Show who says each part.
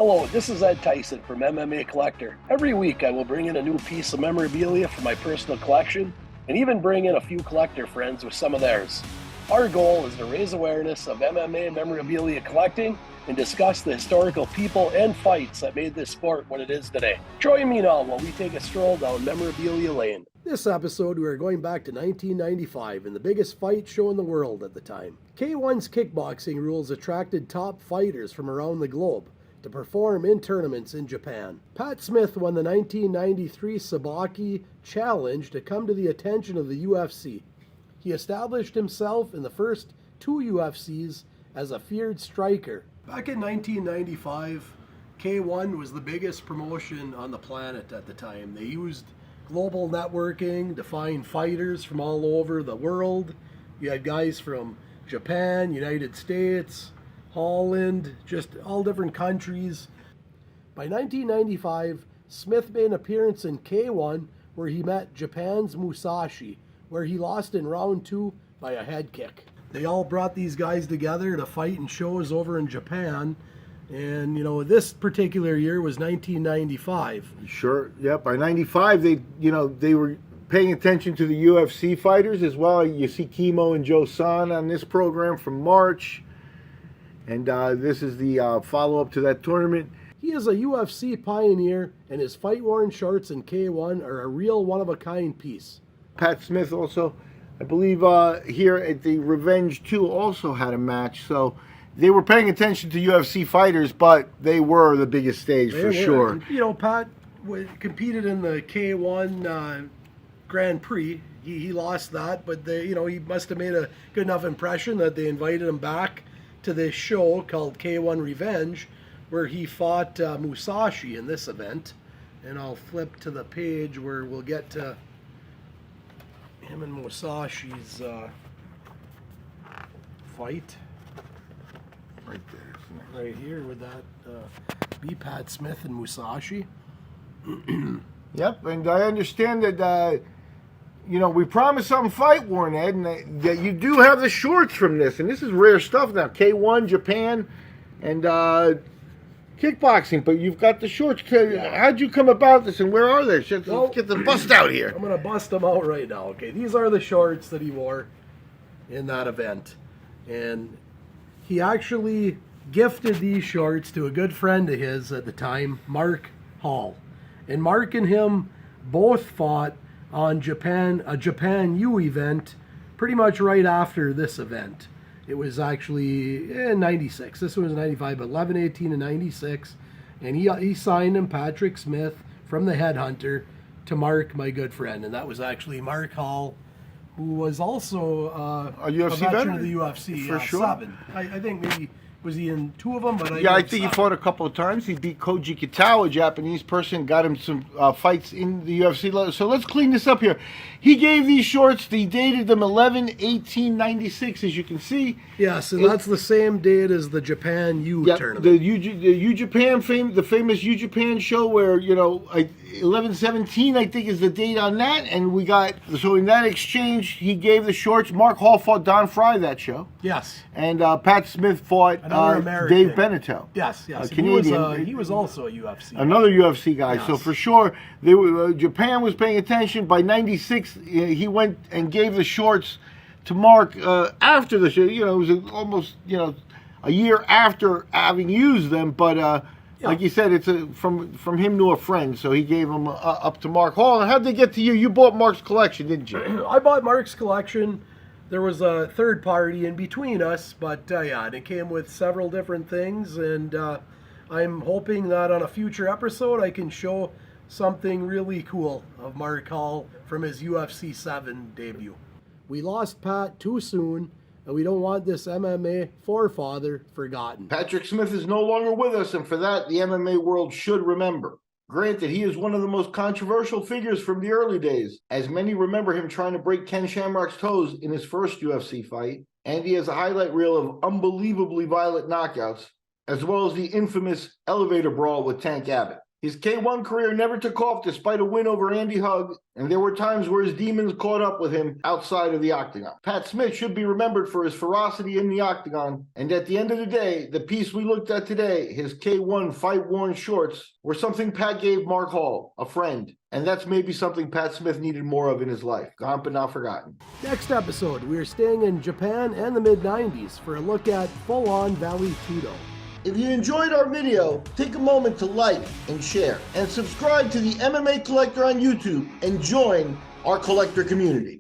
Speaker 1: Hello, this is Ed Thiesen from MMA Collector. Every week I will bring in a new piece of memorabilia from my personal collection and even bring in a few collector friends with some of theirs. Our goal is to raise awareness of MMA memorabilia collecting and discuss the historical people and fights that made this sport what it is today. Join me now while we take a stroll down memorabilia lane. This episode, we are going back to 1995 and the biggest fight show in the world at the time. K-1's kickboxing rules attracted top fighters from around the globe to perform in tournaments in Japan. Pat Smith won the 1993 Sabaki Challenge to come to the attention of the UFC. He established himself in the first two UFCs as a feared striker. Back in 1995, K-1 was the biggest promotion on the planet at the time. They used global networking to find fighters from all over the world. You had guys from Japan, United States, Holland, just all different countries. By 1995, Smith made an appearance in K-1 where he met Japan's Musashi, where he lost in round 2 by a head kick. They all brought these guys together to fight in shows over in Japan. And, this particular year was 1995.
Speaker 2: Sure, yeah. By 95, they were paying attention to the UFC fighters as well. You see Kimo and Joe San on this program from March. And this is the follow-up to that tournament.
Speaker 1: He is a UFC pioneer, and his fight-worn shorts in K-1 are a real one-of-a-kind piece.
Speaker 2: Pat Smith also, I believe, here at the Revenge 2 also had a match. So they were paying attention to UFC fighters, but they were the biggest stage for sure.
Speaker 1: And, Pat competed in the K-1 Grand Prix. He lost that, but he must have made a good enough impression that they invited him back to this show called K-1 Revenge, where he fought Musashi in this event. And I'll flip to the page where we'll get to him and Musashi's fight.
Speaker 2: Right there.
Speaker 1: Right here with that be Pat Smith and Musashi.
Speaker 2: Yep, and I understand that we promised something fight worn, Ed, and that you do have the shorts from this, and this is rare stuff now. K-1, Japan, and kickboxing, but you've got the shorts. How'd you come about this, and where are they? Let's get the bust out here.
Speaker 1: I'm going to bust them out right now. Okay, these are the shorts that he wore in that event, and he actually gifted these shorts to a good friend of his at the time, Mark Hall, and Mark and him both fought on a Japan U event pretty much right after this event. It was actually in 96. This one was 95, but 11, 18, and 96. And he signed him, Patrick Smith, from the Headhunter to Mark, my good friend. And that was actually Mark Hall, who was also
Speaker 2: a UFC
Speaker 1: veteran of the UFC.
Speaker 2: For sure.
Speaker 1: 7. I think maybe, was he in 2 of them? But
Speaker 2: I think he fought a couple of times. He beat Koji Kitao, a Japanese person, got him some fights in the UFC. So let's clean this up here. He gave these shorts, he dated them 11/18/96, as you can see.
Speaker 1: Yes, and that's the same date as the Japan U tournament.
Speaker 2: The U Japan the famous U Japan show where 11/17 I think is the date on that, and so in that exchange he gave the shorts. Mark Hall fought Don Fry that show.
Speaker 1: Yes,
Speaker 2: and Pat Smith fought Dave Beneteau.
Speaker 1: Yes,
Speaker 2: Canadian.
Speaker 1: He was also a UFC.
Speaker 2: Another UFC guy.
Speaker 1: Yes.
Speaker 2: So for sure, Japan was paying attention. By 96, he went and gave the shorts to Mark after the show. It was almost a year after having used them, but like you said, it's from him to a friend. So he gave them up to Mark Hall. And how'd they get to you? You bought Mark's collection, didn't you?
Speaker 1: I bought Mark's collection. There was a third party in between us, but and it came with several different things, and I'm hoping that on a future episode I can show something really cool of Mark Hall from his UFC 7 debut. We lost Pat too soon, and we don't want this MMA forefather forgotten.
Speaker 2: Patrick Smith is no longer with us, and for that, the MMA world should remember. Granted, he is one of the most controversial figures from the early days, as many remember him trying to break Ken Shamrock's toes in his first UFC fight, and he has a highlight reel of unbelievably violent knockouts, as well as the infamous elevator brawl with Tank Abbott. His K-1 career never took off despite a win over Andy Hug, and there were times where his demons caught up with him outside of the octagon. Pat Smith should be remembered for his ferocity in the octagon, and at the end of the day, the piece we looked at today, his K-1 fight-worn shorts, were something Pat gave Mark Hall, a friend. And that's maybe something Pat Smith needed more of in his life. Gone but not forgotten.
Speaker 3: Next episode, we are staying in Japan and the mid-90s for a look at full-on Valley Tudo.
Speaker 2: If you enjoyed our video, take a moment to like and share, and subscribe to the MMA Collector on YouTube and join our collector community.